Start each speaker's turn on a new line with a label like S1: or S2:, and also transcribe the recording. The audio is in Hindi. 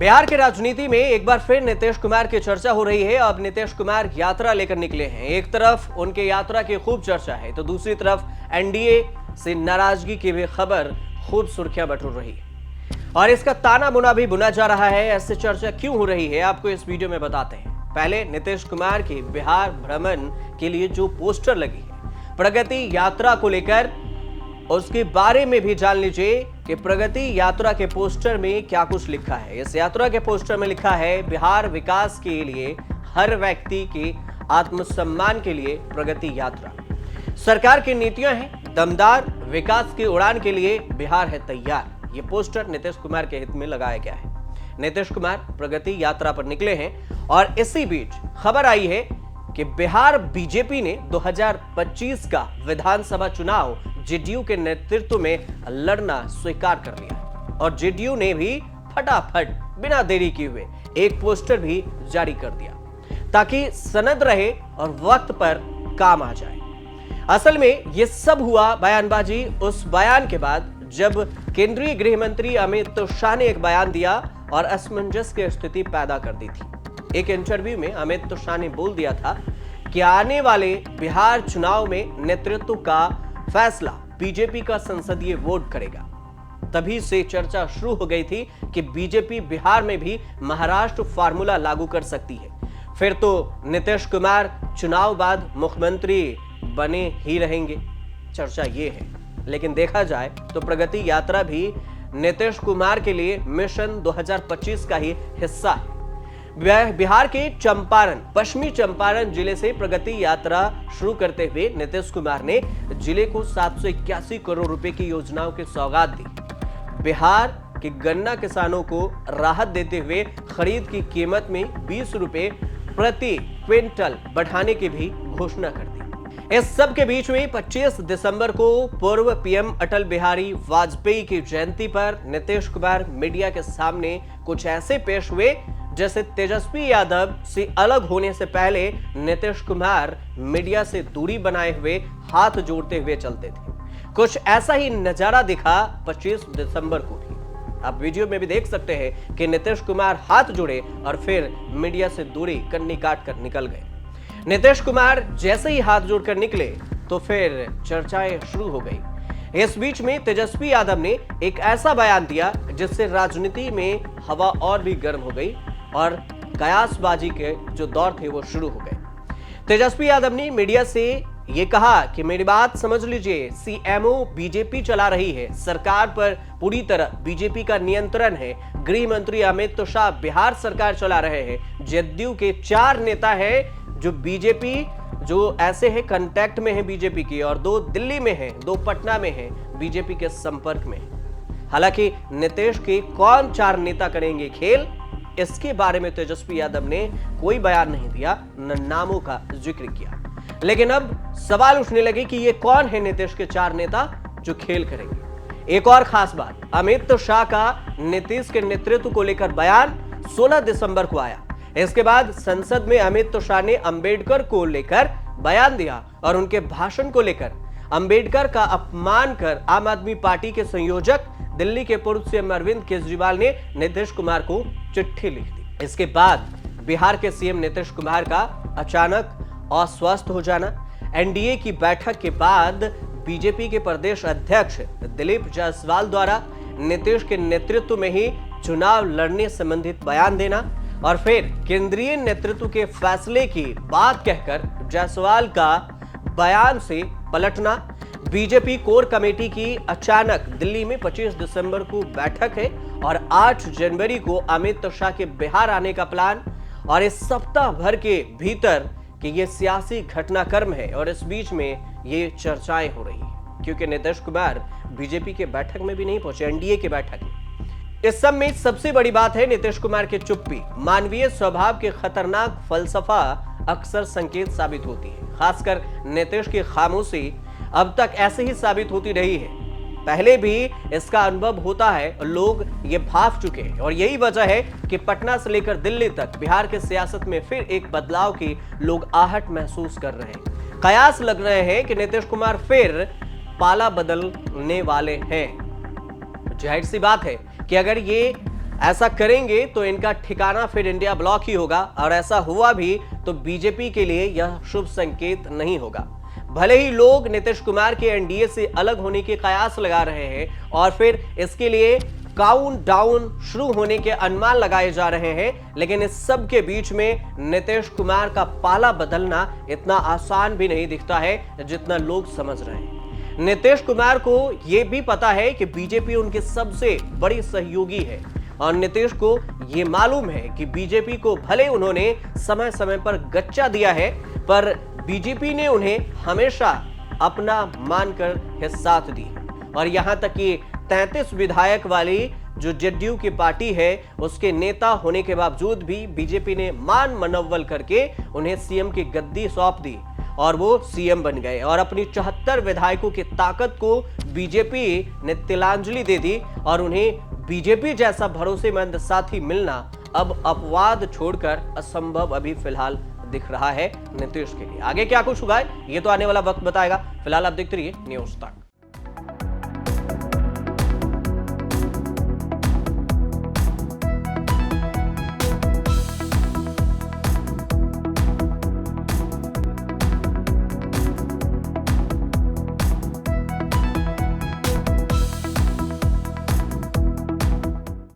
S1: बिहार की राजनीति में एक बार फिर नीतीश कुमार की चर्चा हो रही है। अब नीतीश कुमार यात्रा लेकर निकले हैं। एक तरफ उनके यात्रा की खूब चर्चा है तो दूसरी तरफ एनडीए से नाराजगी की भी खबर खूब सुर्खियां बटोर रही है और इसका ताना मुना भी बुना जा रहा है। ऐसे चर्चा क्यों हो रही है आपको इस वीडियो में बताते हैं। पहले नीतीश कुमार की बिहार भ्रमण के लिए जो पोस्टर लगी है प्रगति यात्रा को लेकर, उसके बारे में भी जान लीजिए कि प्रगति यात्रा के पोस्टर में क्या कुछ लिखा है। इस यात्रा के पोस्टर में लिखा है बिहार विकास के लिए, हर व्यक्ति के आत्मसम्मान के लिए प्रगति यात्रा। सरकार की नीतियां हैं दमदार, विकास की उड़ान के लिए बिहार है तैयार। ये पोस्टर नीतीश कुमार के हित में लगाया गया है। नीतीश कुमार प्रगति यात्रा पर निकले हैं और इसी बीच खबर आई है कि बिहार बीजेपी ने 2025 का विधानसभा चुनाव जेडीयू के नेतृत्व में लड़ना स्वीकार कर लिया और जेडीयू ने भी फटाफट बिना देरी किए हुए एक पोस्टर भी जारी कर दिया ताकि सनद रहे और वक्त पर काम आ जाए। असल में यह सब हुआ बयानबाजी उस बयान के बाद जब केंद्रीय गृह मंत्री अमित शाह ने एक बयान दिया और असमंजस की स्थिति पैदा कर दी थी। एक इंटरव्यू में अमित शाह ने बोल दिया था कि आने वाले बिहार चुनाव में नेतृत्व का फैसला बीजेपी का संसदीय वोट करेगा। तभी से चर्चा शुरू हो गई थी कि बीजेपी बिहार में भी महाराष्ट्र फार्मूला लागू कर सकती है। फिर तो नीतीश कुमार चुनाव बाद मुख्यमंत्री बने ही रहेंगे, चर्चा ये है। लेकिन देखा जाए तो प्रगति यात्रा भी नीतीश कुमार के लिए मिशन 2025 का ही हिस्सा है। बिहार के चंपारण, पश्चिमी चंपारण जिले से प्रगति यात्रा शुरू करते हुए नीतीश कुमार ने जिले को 781 करोड़ रुपए की योजनाओं की सौगात दी। बिहार के गन्ना किसानों को राहत देते हुए खरीद की कीमत में 20 रुपए प्रति क्विंटल बढ़ाने की भी घोषणा कर दी। इस सब के बीच में 25 दिसंबर को पूर्व पीएम अटल बिहारी वाजपेयी की जयंती पर नीतीश कुमार मीडिया के सामने कुछ ऐसे पेश हुए जैसे तेजस्वी यादव से अलग होने से पहले नीतीश कुमार मीडिया से दूरी बनाए हुए हाथ जोड़ते हुए चलते थे। कुछ ऐसा ही नजारा दिखा 25 दिसंबर को भी। आप वीडियो में भी देख सकते हैं कि नीतीश कुमार हाथ जोड़े और फिर मीडिया से दूरी कन्नी काट कर निकल गए। नीतीश कुमार जैसे ही हाथ जोड़कर निकले तो फिर चर्चाएं शुरू हो गई। इस बीच में तेजस्वी यादव ने एक ऐसा बयान दिया जिससे राजनीति में हवा और भी गर्म हो गई और कयासबाजी के जो दौर थे वो शुरू हो गए। तेजस्वी यादव ने मीडिया से ये कहा कि मेरी बात समझ लीजिए, सीएमओ बीजेपी चला रही है, सरकार पर पूरी तरह बीजेपी का नियंत्रण है। गृह मंत्री अमित शाह बिहार सरकार चला रहे हैं। जेडीयू के 4 नेता हैं जो बीजेपी जो ऐसे हैं कांटेक्ट में है बीजेपी की, और 2 दिल्ली में हैं, 2 पटना में हैं, बीजेपी के संपर्क में। हालांकि नीतीश के कौन 4 नेता करेंगे खेल, इसके बारे में तेजस्वी यादव ने कोई बयान नहीं दिया, न नामों का जिक्र किया। लेकिन अब सवाल उठने लगे कि ये कौन है नीतीश के 4 नेता जो खेल करेंगे। एक और खास बात, अमित शाह का नीतीश के नेतृत्व को लेकर बयान 16 दिसंबर को आया। इसके बाद संसद में अमित शाह ने अंबेडकर को लेकर बयान दिया और उनके भाषण को लेकर अंबेडकर का अपमान कर आम आदमी पार्टी के संयोजक दिल्ली के पूर्व सीएम अरविंद केजरीवाल ने नीतीश कुमार को चिट्ठी लिख दी। इसके बाद बिहार के सीएम नीतीश कुमार का अचानक अस्वस्थ हो जाना, एनडीए की बैठक के बाद बीजेपी के प्रदेश अध्यक्ष दिलीप जायसवाल द्वारा नीतीश के नेतृत्व में ही चुनाव लड़ने संबंधित बयान देना और फिर केंद्रीय नेतृत्व के फैसले की बात कहकर जायसवाल का बयान से पलटना, बीजेपी कोर कमेटी की अचानक दिल्ली में 25 दिसंबर को बैठक है और 8 जनवरी को अमित शाह के बिहार आने का प्लान, और इस सप्ताह भर के भीतर कि ये सियासी घटनाक्रम है और इस बीच में ये चर्चाएं हो रही है क्योंकि नीतीश कुमार बीजेपी के बैठक में भी नहीं पहुंचे, एनडीए की बैठक में। इस सब में सबसे बड़ी बात है नीतीश कुमार की चुप्पी। मानवीय स्वभाव के खतरनाक फलसफा अक्सर संकेत साबित होती है। खासकर नीतीश की खामोशी अब तक ऐसे ही साबित होती रही है। पहले भी इसका अनुभव होता है, लोग ये भाप चुके हैं और यही वजह है कि पटना से लेकर दिल्ली तक बिहार के सियासत में फिर एक बदलाव की लोग आहट महसूस कर रहे हैं। कयास लग रहे हैं कि नीतीश कुमार फिर पाला बदलने वाले हैं। जाहिर सी बात है कि अगर ये ऐसा करेंगे तो इनका ठिकाना फिर इंडिया ब्लॉक ही होगा, और ऐसा हुआ भी तो बीजेपी के लिए यह शुभ संकेत नहीं होगा। भले ही लोग नीतीश कुमार के एनडीए से अलग होने के कयास लगा रहे हैं और फिर इसके लिए काउंट डाउन शुरू होने के अनुमान लगाए जा रहे हैं, लेकिन इस सब के बीच में नीतीश कुमार का पाला बदलना इतना आसान भी नहीं दिखता है जितना लोग समझ रहे हैं। नीतीश कुमार को यह भी पता है कि बीजेपी उनके सबसे बड़ी सहयोगी है, और नीतीश को यह मालूम है कि बीजेपी को भले उन्होंने समय समय पर गच्चा दिया है, पर बीजेपी ने उन्हें हमेशा अपना मानकर साथ दी। और यहां तक कि 33 विधायक वाली जो जेडीयू की पार्टी है, उसके नेता होने के बावजूद भी बीजेपी ने मान मनव्वल करके उन्हें सीएम की गद्दी सौंप दी और वो सीएम बन गए, और अपनी 74 विधायकों की ताकत को बीजेपी ने तिलांजलि दे दी, और उन्हें बीजेपी जैसा भरोसेमंद साथी मिलना अब अपवाद छोड़कर असंभव अभी फिलहाल दिख रहा है नीतीश के लिए। आगे क्या कुछ होगा ये तो आने वाला वक्त बताएगा। फिलहाल आप देखते रहिए न्यूज़ तक।